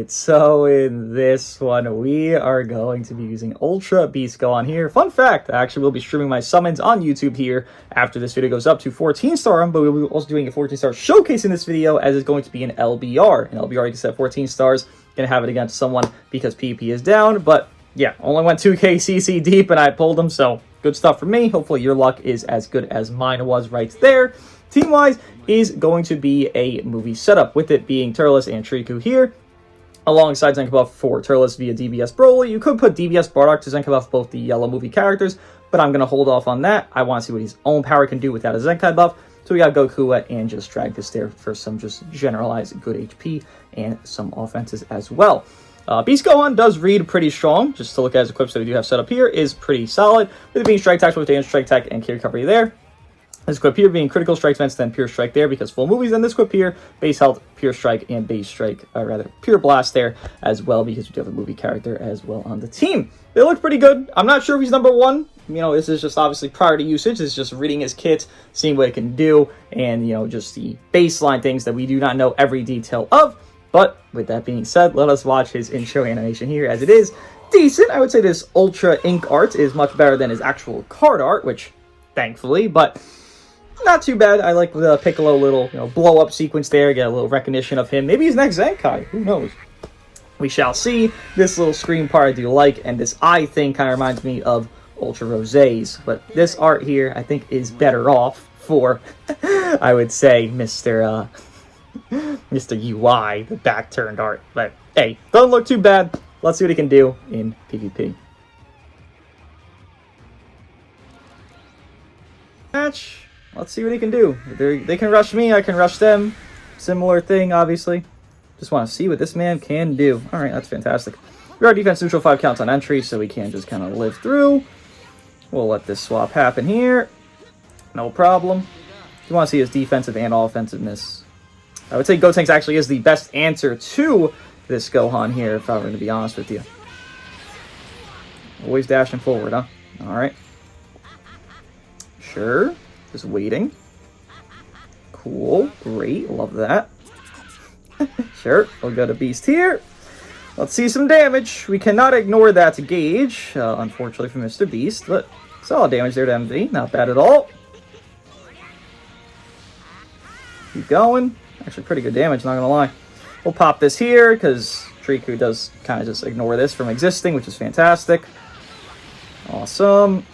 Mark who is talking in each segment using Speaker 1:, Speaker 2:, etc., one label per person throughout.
Speaker 1: Alright, so in this one, we are going to be using Ultra Beast Gohan here. Fun fact, I actually will be streaming my summons on YouTube here after this video goes up to 14-star, but we'll be also doing a 14-star showcase in this video, as it's going to be an LBR. An LBR, you can set 14 stars, gonna have it against someone because PP is down, but yeah, only went 2k CC deep and I pulled them, so good stuff for me. Hopefully your luck is as good as mine was right there. Team-wise is going to be a movie setup, with it being Turles and Triku here, alongside Zenka buff for Turles via DBS Broly. You could put DBS Bardock to Zenka buff both the yellow movie characters, but I'm going to hold off on that. I want to see what his own power can do without a Zenkai buff. So we got Goku and just drag this there for some just generalized good HP and some offenses as well. Beast Gohan does read pretty strong. Just to look at his equips that we do have set up here is pretty solid, with it being Strike Tech with Damage Strike Tech and Key Recovery there. This equip here being Critical Strike Defense, then Pure Strike there because full movies. Then this equip here, Base Health, Pure Strike, and Base Strike, rather Pure Blast there as well, because we do have a movie character as well on the team. They look pretty good. I'm not sure if he's number one. You know, this is just obviously prior to usage. It's just reading his kit, seeing what it can do, and, you know, just the baseline things that we do not know every detail of. But with that being said, let us watch his intro animation here, as it is decent. I would say this Ultra Ink art is much better than his actual card art, which thankfully, but not too bad. I like the Piccolo little, you know, blow up sequence there. Get a little recognition of him. Maybe he's next Zenkai. Who knows? We shall see. This little screen part I do like, and this eye thing kind of reminds me of Ultra Rosé's. But this art here, I think, is better off for, I would say, Mr. UI, the back turned art. But hey, doesn't look too bad. Let's see what he can do in PvP. Match. Let's see what he can do. They can rush me, I can rush them. Similar thing, obviously. Just want to see what this man can do. Alright, that's fantastic. We are defense neutral 5 counts on entry, so we can just kind of live through. We'll let this swap happen here. No problem. You want to see his defensive and offensiveness. I would say Gotenks actually is the best answer to this Gohan here, if I were going to be honest with you. Always dashing forward, huh? Alright. Sure. Just waiting. Cool. Great. Love that. Sure. We'll go to Beast here. Let's see some damage. We cannot ignore that gauge, unfortunately, for Mr. Beast, but solid damage there to MV. Not bad at all. Keep going. Actually, pretty good damage, not gonna lie. We'll pop this here, because Triku does kind of just ignore this from existing, which is fantastic. Awesome.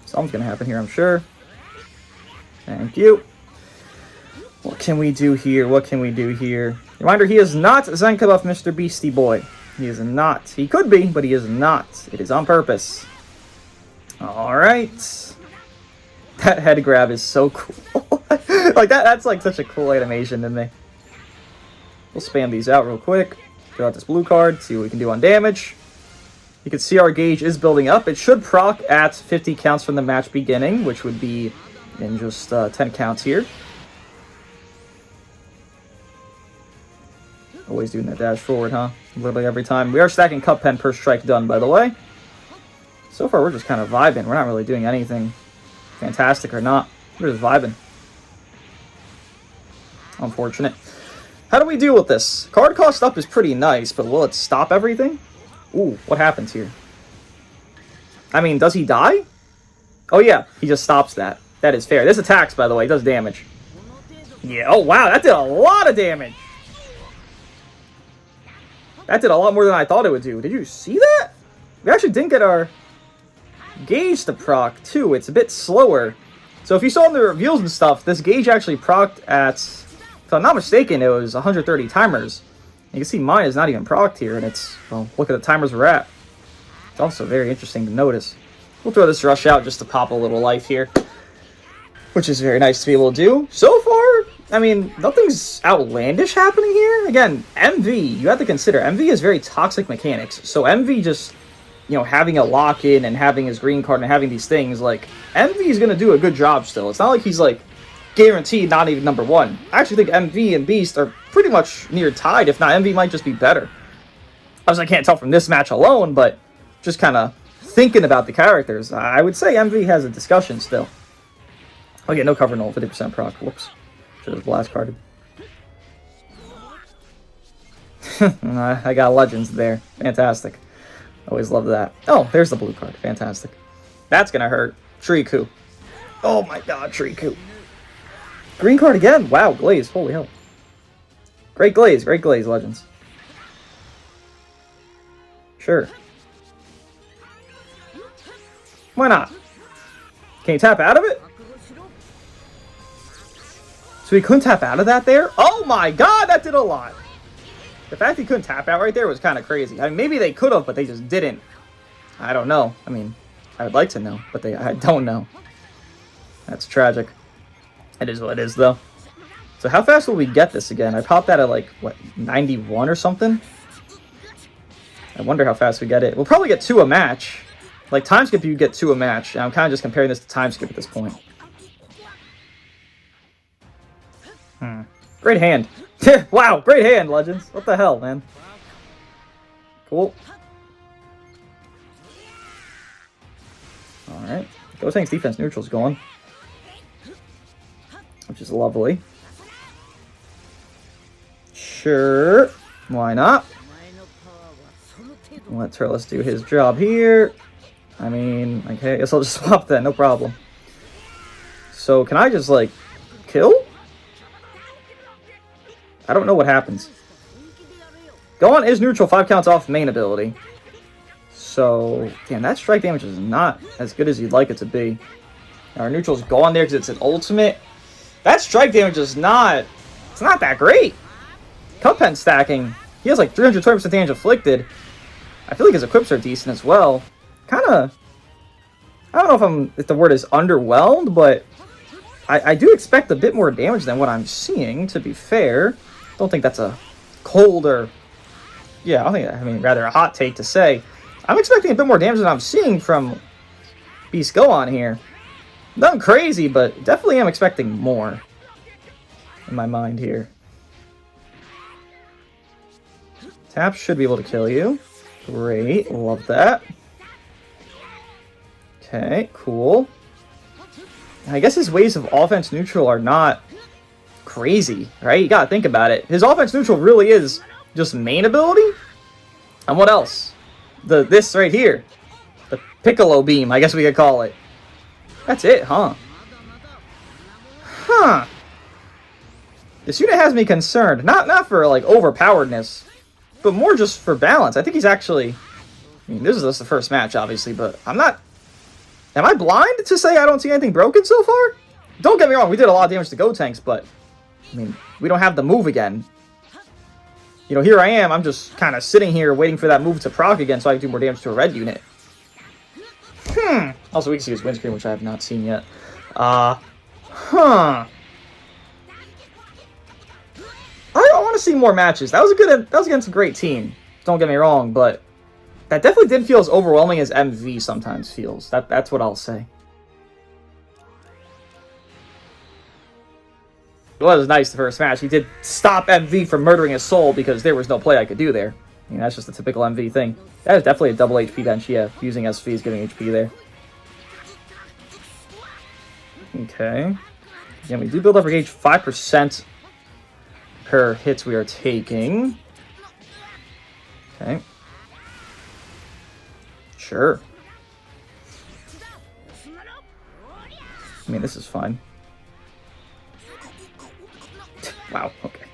Speaker 1: Something's gonna happen here, I'm sure. Thank you. What can we do here? What can we do here? Reminder, he is not Zenka buff Mr. Beastie Boy. He is not. He could be, but he is not. It is on purpose. Alright. That head grab is so cool. Like, that's like such a cool animation to me. We'll spam these out real quick. Draw out this blue card, see what we can do on damage. You can see our gauge is building up. It should proc at 50 counts from the match beginning, which would be in just 10 counts here. Always doing that dash forward, huh? Literally every time. We are stacking Cup Pen per strike done, by the way. So far, we're just kind of vibing. We're not really doing anything fantastic or not. We're just vibing. Unfortunate. How do we deal with this? Card cost up is pretty nice, but will it stop everything? Ooh, what happens here? I mean, does he die? Oh yeah, he just stops that. That is fair. This attacks, by the way, does damage. Yeah, oh wow, that did a lot of damage. That did a lot more than I thought it would do. Did you see that? We actually didn't get our gauge to proc, too. It's a bit slower. So if you saw in the reveals and stuff, this gauge actually procced at, if I'm not mistaken, it was 130 timers. You can see mine is not even procced here, and it's, well, look at the timers we're at. It's also very interesting to notice. We'll throw this rush out just to pop a little life here, which is very nice to be able to do. So far, I mean, nothing's outlandish happening here. Again, MV, you have to consider, MV is very toxic mechanics. So MV just, you know, having a lock-in and having his green card and having these things, like, MV is going to do a good job still. It's not like he's, like, guaranteed not even number one. I actually think MV and Beast are pretty much near tied. If not, MV might just be better. Obviously, I can't tell from this match alone, but just kind of thinking about the characters, I would say MV has a discussion still. Oh yeah, no cover null, 50% proc. Whoops. Should have blast carded. I got legends there. Fantastic. Always love that. Oh, there's the blue card. Fantastic. That's gonna hurt. Triku. Oh my god, Triku. Green card again. Wow, Glaze. Holy hell. Great Glaze, legends. Sure. Why not? Can you tap out of it? So he couldn't tap out of that there? Oh my god, that did a lot. The fact he couldn't tap out right there was kind of crazy. I mean, maybe they could have, but they just didn't. I don't know. I mean, I would like to know, but I don't know. That's tragic. It is what it is, though. So how fast will we get this again? I popped that at, like, what, 91 or something? I wonder how fast we get it. We'll probably get 2 a match. Like, time skip, you get 2 a match. And I'm kind of just comparing this to time skip at this point. Great hand. Wow, great hand, Legends. What the hell, man? Cool. Alright. Goten's defense neutral's going. Which is lovely. Sure. Why not? Let Turles do his job here. I mean, okay, I guess I'll just swap that, no problem. So, can I just, like, kill? I don't know what happens. Gohan is neutral, 5 counts off main ability. So, damn, that strike damage is not as good as you'd like it to be. Now, our neutral's gone there because it's an ultimate. That strike damage is not... It's not that great. Cuphead stacking. He has like 320% damage inflicted. I feel like his equips are decent as well. Kind of... I don't know if the word is underwhelmed, but... I do expect a bit more damage than what I'm seeing, to be fair. Don't think that's a cold or... Yeah, I mean, rather a hot take to say. I'm expecting a bit more damage than I'm seeing from Beast Gohan here. Nothing crazy, but definitely am expecting more in my mind here. Tap should be able to kill you. Great, love that. Okay, cool. I guess his ways of offense neutral are not crazy, right? You gotta think about it. His offense neutral really is just main ability? And what else? This right here. The Piccolo beam, I guess we could call it. That's it, huh? Huh. This unit has me concerned. Not for, like, overpoweredness, but more just for balance. I think he's actually... I mean, this is just the first match, obviously, but I'm not... Am I blind to say I don't see anything broken so far? Don't get me wrong, we did a lot of damage to Gotenks, but... I mean, we don't have the move again. You know, here I am, I'm just kind of sitting here waiting for that move to proc again so I can do more damage to a red unit. Also, we can see his windscreen, which I have not seen yet. I want to see more matches. That was against a great team. Don't get me wrong, but that definitely didn't feel as overwhelming as MV sometimes feels. That's what I'll say. It was nice the first match. He did stop MV from murdering his soul because there was no play I could do there. I mean, that's just a typical MV thing. That is definitely a double HP bench, yeah. Using SV is giving HP there. Okay. Again, we do build up our gauge 5% per hits we are taking. Okay. Sure. I mean, this is fine. Wow, okay.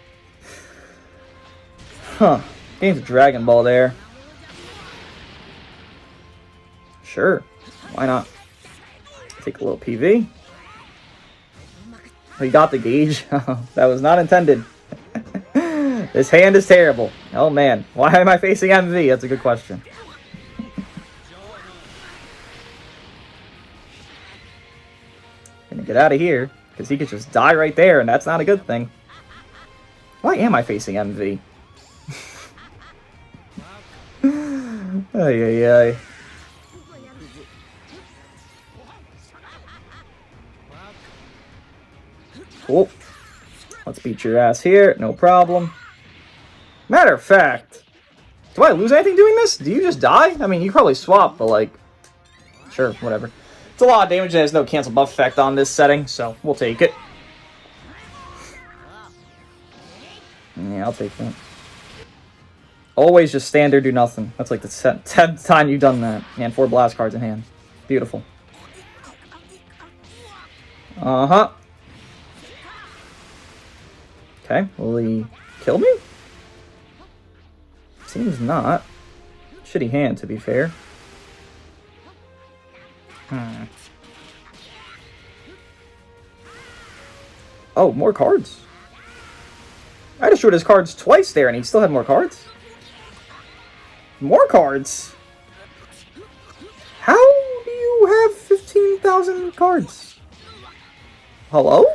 Speaker 1: Huh. Game's a Dragon Ball there. Sure. Why not? Take a little PV. We got the gauge. That was not intended. This hand is terrible. Oh man. Why am I facing MV? That's a good question. Gonna get out of here, because he could just die right there, and that's not a good thing. Why am I facing MV? Ay, ay, ay. Cool. Let's beat your ass here. No problem. Matter of fact, do I lose anything doing this? Do you just die? I mean, you probably swap, but like... Sure, whatever. It's a lot of damage and there's no cancel buff effect on this setting, so we'll take it. Yeah, I'll take that. Always just stand there, do nothing. That's like the 10th time you've done that. And 4 blast cards in hand. Beautiful. Uh-huh. Okay, will he kill me? Seems not. Shitty hand, to be fair. Oh, more cards. I just showed his cards twice there, and he still had more cards. More cards? How do you have 15,000 cards? Hello?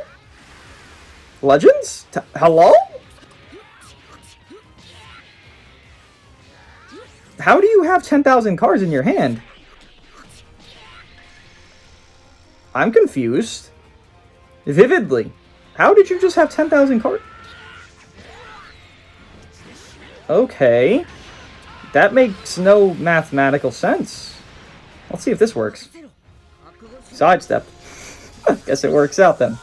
Speaker 1: Legends? Hello? How do you have 10,000 cards in your hand? I'm confused. Vividly. How did you just have 10,000 cards? Okay. That makes no mathematical sense. Let's see if this works. Sidestep. Guess it works out then.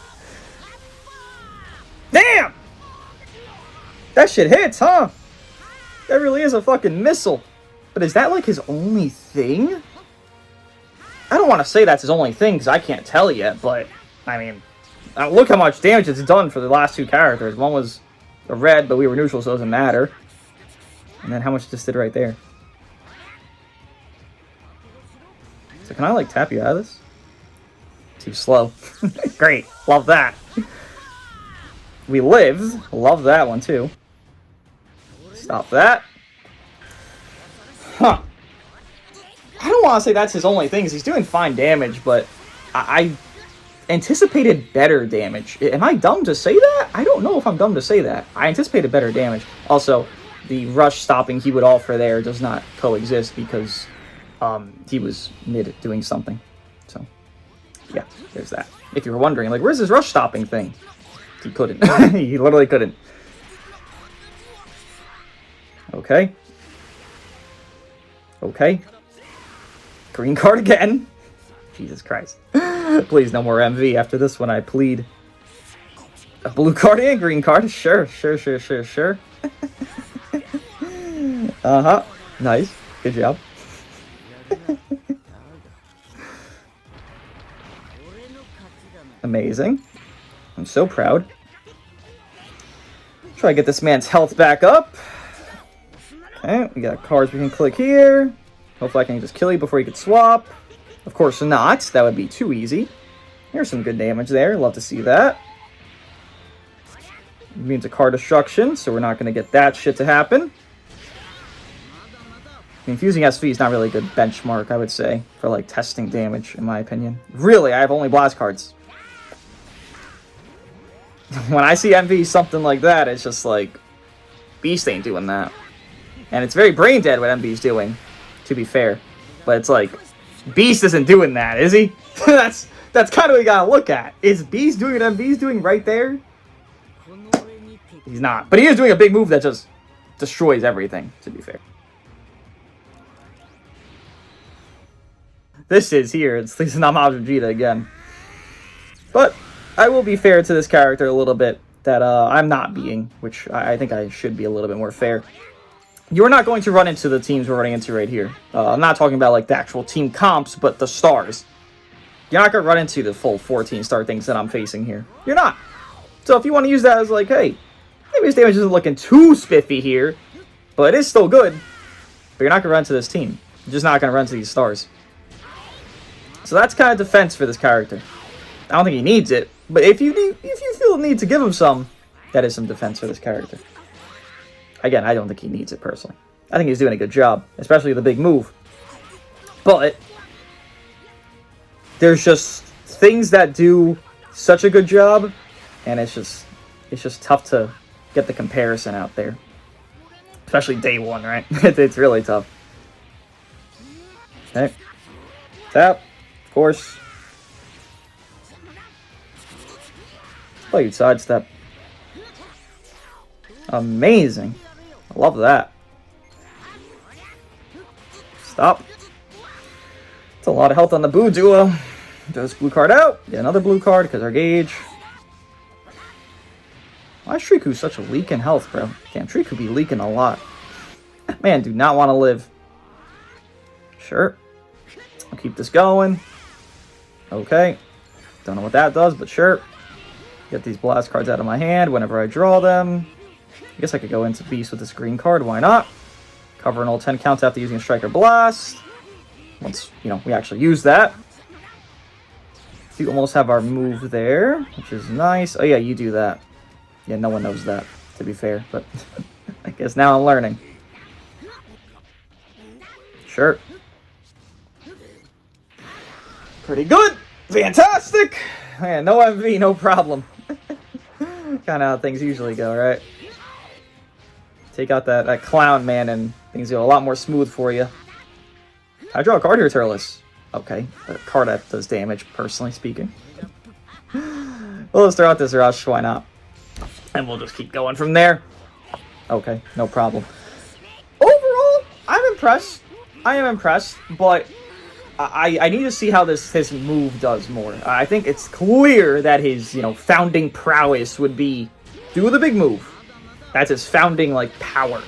Speaker 1: Damn! That shit hits, huh? That really is a fucking missile. But is that like his only thing? I don't want to say that's his only thing because I can't tell yet, but I mean, look how much damage it's done for the last 2 characters. One was a red, but we were neutral, so it doesn't matter. And then how much this did right there. So can I like tap you out of this? Too slow. Great. Love that. We lived. Love that one too. Stop that. Huh. I don't want to say that's his only thing, because he's doing fine damage, but I anticipated better damage. Am I dumb to say that? I don't know if I'm dumb to say that. I anticipated better damage. Also, the rush stopping he would offer there does not coexist because he was mid doing something. So, yeah, there's that. If you were wondering, like, where's his rush stopping thing? He couldn't. He literally couldn't. Okay. Okay. Green card again. Jesus Christ. Please, no more MV after this one, I plead. A blue card and green card. Sure. Uh-huh. Nice. Good job. Amazing. I'm so proud. Try to get this man's health back up. Okay, we got cards we can click here. Hopefully I can just kill you before you could swap. Of course not. That would be too easy. There's some good damage there. Love to see that. It means a card destruction, so we're not going to get that shit to happen. I mean, fusing SV is not really a good benchmark, I would say, for like testing damage, in my opinion. Really, I have only blast cards. When I see MV something like that, it's just like, Beast ain't doing that. And it's very brain dead what MV's doing, to be fair. But it's like, Beast isn't doing that, is he? That's kind of what you gotta look at. Is Beast doing what MV's doing right there? He's not. But he is doing a big move that just destroys everything, to be fair. This is here. It's Namaz Vegeta again. But I will be fair to this character a little bit that I'm not being, which I think I should be a little bit more fair. You're not going to run into the teams we're running into right here. I'm not talking about like the actual team comps, but the stars. You're not going to run into the full 14-star things that I'm facing here. You're not. So if you want to use that as like, hey, maybe his damage isn't looking too spiffy here, but it is still good. But you're not going to run into this team. You're just not going to run into these stars. So that's kind of defense for this character. I don't think he needs it, but if you feel the need to give him some, that is some defense for this character. Again, I don't think he needs it personally. I think he's doing a good job, especially the big move. But there's just things that do such a good job, and it's just tough to get the comparison out there. Especially day one, right? It's really tough. Okay. Tap, of course. Oh, you'd sidestep. Amazing. I love that. Stop. It's a lot of health on the Boo duo. Does blue card out. Get another blue card because our gauge. Why is Triku such a leak in health, bro? Damn, Triku be leaking a lot. Man, do not want to live. Sure. I'll keep this going. Okay. Don't know what that does, but sure. Get these blast cards out of my hand whenever I draw them. I guess I could go into Beast with this green card. Why not? Cover an old 10 count after using a Striker Blast. Once, we actually use that. We almost have our move there, which is nice. Oh, yeah, you do that. Yeah, no one knows that, to be fair, but I guess now I'm learning. Sure. Pretty good. Fantastic. Man, no MV, no problem. Kind of how things usually go, right? Take out that clown man and things go a lot more smooth for you. I draw a card here, Turles. Okay, a card that does damage, personally speaking. Well, let's throw out this rush, why not? And we'll just keep going from there. Okay, no problem. Overall, I'm impressed. I am impressed, but I need to see how his move does more. I think it's clear that his, founding prowess would be do the big move. That's his founding, power.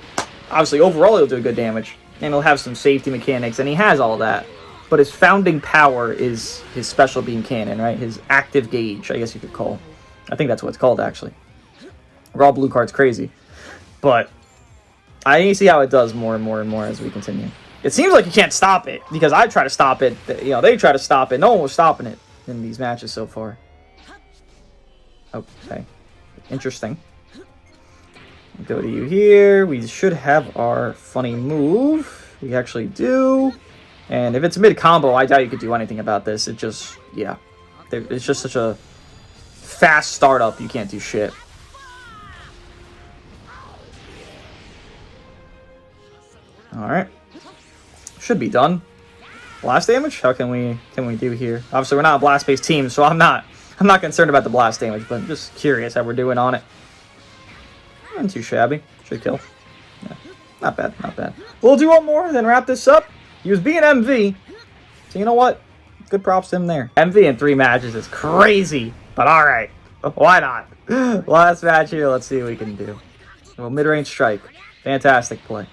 Speaker 1: Obviously, overall, he'll do good damage. And he'll have some safety mechanics, and he has all that. But his founding power is his special beam cannon, right? His active gauge, I guess you could call. I think that's what it's called, actually. Raw blue card's crazy. But I need to see how it does more and more and more as we continue. It seems like you can't stop it, because I try to stop it. They try to stop it. No one was stopping it in these matches so far. Okay. Interesting. Go to you here. We should have our funny move. We actually do. And if it's mid-combo, I doubt you could do anything about this. It just, yeah. It's just such a fast startup, you can't do shit. Alright. Should be done. Blast damage? How can we do here? Obviously, we're not a blast-based team, so I'm not concerned about the blast damage, but I'm just curious how we're doing on it. Not too shabby. Should kill. Yeah. Not bad, not bad. We'll do one more, then wrap this up. He was being MV, so you know what? Good props to him there. MV in 3 matches is crazy, but alright. Why not? Last match here, let's see what we can do. Well, mid-range strike. Fantastic play.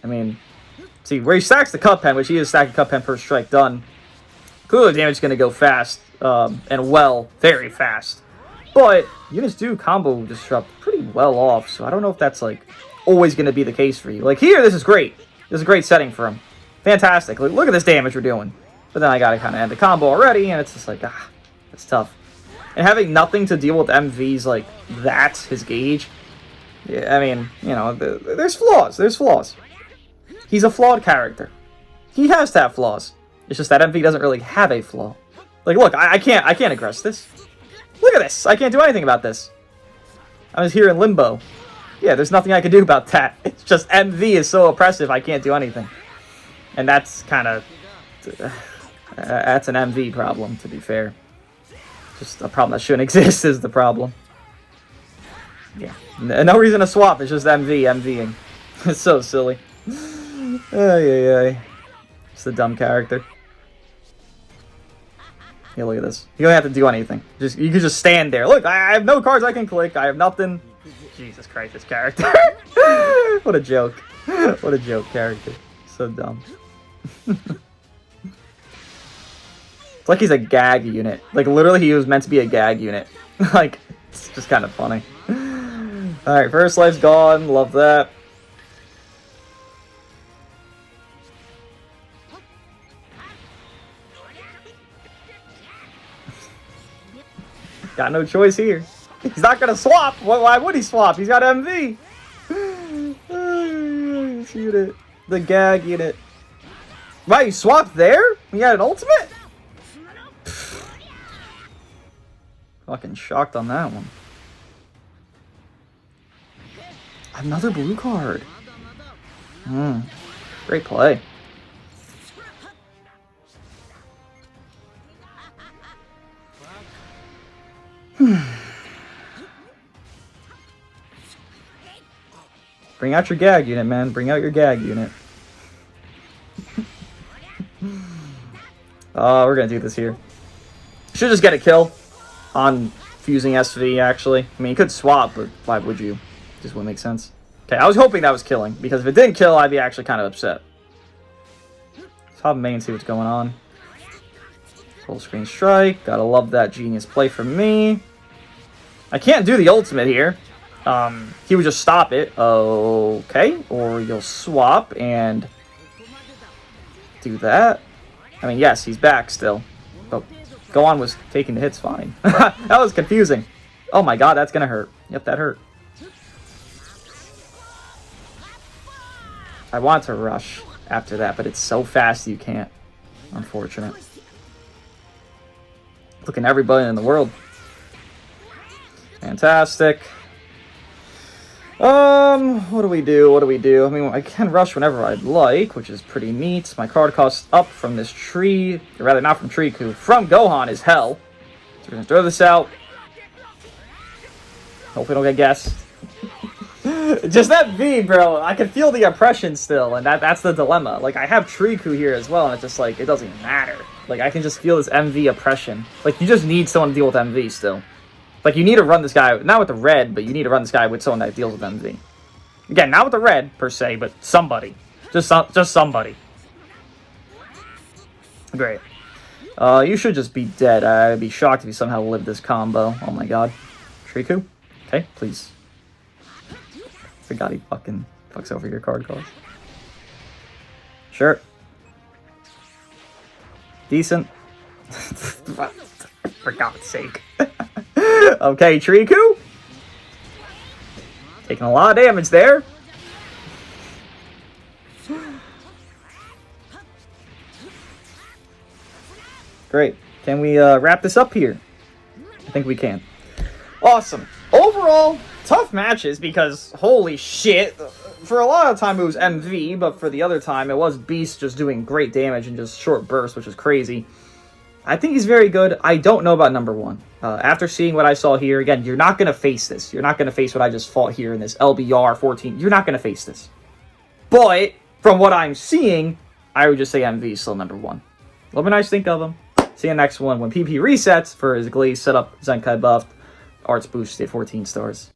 Speaker 1: I mean, see, where he stacks the cut pen, which he is stacking cut pen per strike, done. Clearly, damage is going to go fast, and well, very fast. But units do combo disrupt pretty well off, so I don't know if that's, always going to be the case for you. Here, this is great. This is a great setting for him. Fantastic. Look at this damage we're doing. But then I got to kind of end the combo already, and it's just it's tough. And having nothing to deal with MVs like that, his gauge, yeah, I mean, there's flaws. There's flaws. He's a flawed character. He has to have flaws. It's just that MV doesn't really have a flaw. Look, I can't aggress this. Look at this. I can't do anything about this. I was here in limbo. Yeah, there's nothing I can do about that. It's just MV is so oppressive, I can't do anything. And that's kind of... that's an MV problem, to be fair. Just a problem that shouldn't exist is the problem. Yeah. No reason to swap, it's just MVing. It's so silly. Ay. Just a dumb character. Yeah, look at this. You don't have to do anything. You can just stand there. Look, I have no cards I can click. I have nothing. Jesus Christ, this character. What a joke. What a joke character. So dumb. It's like he's a gag unit. Literally he was meant to be a gag unit. It's just kind of funny. Alright, first life's gone. Love that. Got no choice here. He's not gonna swap. Why would he swap? He's got MV. This unit. The gag unit. Wow, you swapped there? You had an ultimate? Fucking shocked on that one. Another blue card. Great play. Bring out your gag unit, man. Bring out your gag unit. We're gonna do this here. Should just get a kill on fusing SV, actually. I mean, you could swap, but why would you? Just wouldn't make sense. Okay, I was hoping that was killing, because if it didn't kill, I'd be actually kind of upset. Top main, see what's going on. Full screen strike. Gotta love that genius play from me. I can't do the ultimate here. He would just stop it. Okay, or you'll swap and do that. I mean, yes, he's back still. But Gohan was taking the hits fine. That was confusing. Oh my god, that's gonna hurt. Yep, that hurt. I want to rush after that, but it's so fast you can't. Unfortunate. Looking at everybody in the world. Fantastic. What do we do? What do we do? I mean, I can rush whenever I'd like, which is pretty neat. My card cost up from this tree, or rather not from Triku, from Gohan is hell. So we're gonna throw this out. Hopefully don't get guessed. Just that V, bro. I can feel the oppression still, and that's the dilemma. Like, I have Triku here as well, and it's just like, it doesn't even matter. Like, I can just feel this MV oppression. Like, you just need someone to deal with MV still. Like, you need to run this guy, not with the red, but you need to run this guy with someone that deals with MV. Again, not with the red, per se, but somebody. Just somebody. Great. You should just be dead. I'd be shocked if you somehow lived this combo. Oh my god. Triku? Okay, please. Forgot he fucking fucks over your card cost. Sure. Decent. For God's sake. Okay, Triku. Taking a lot of damage there. Great. Can we wrap this up here? I think we can. Awesome. Overall, tough matches because, holy shit, for a lot of time it was MV, but for the other time it was Beast just doing great damage in just short bursts, which is crazy. I think he's very good. I don't know about number one. After seeing what I saw here, again, you're not going to face this. You're not going to face what I just fought here in this LBR 14. You're not going to face this. But, from what I'm seeing, I would just say MV is still number one. Let me nice think of him. See you next one when PP resets for his Glaze setup, Zenkai buffed, Arts boosted 14 stars.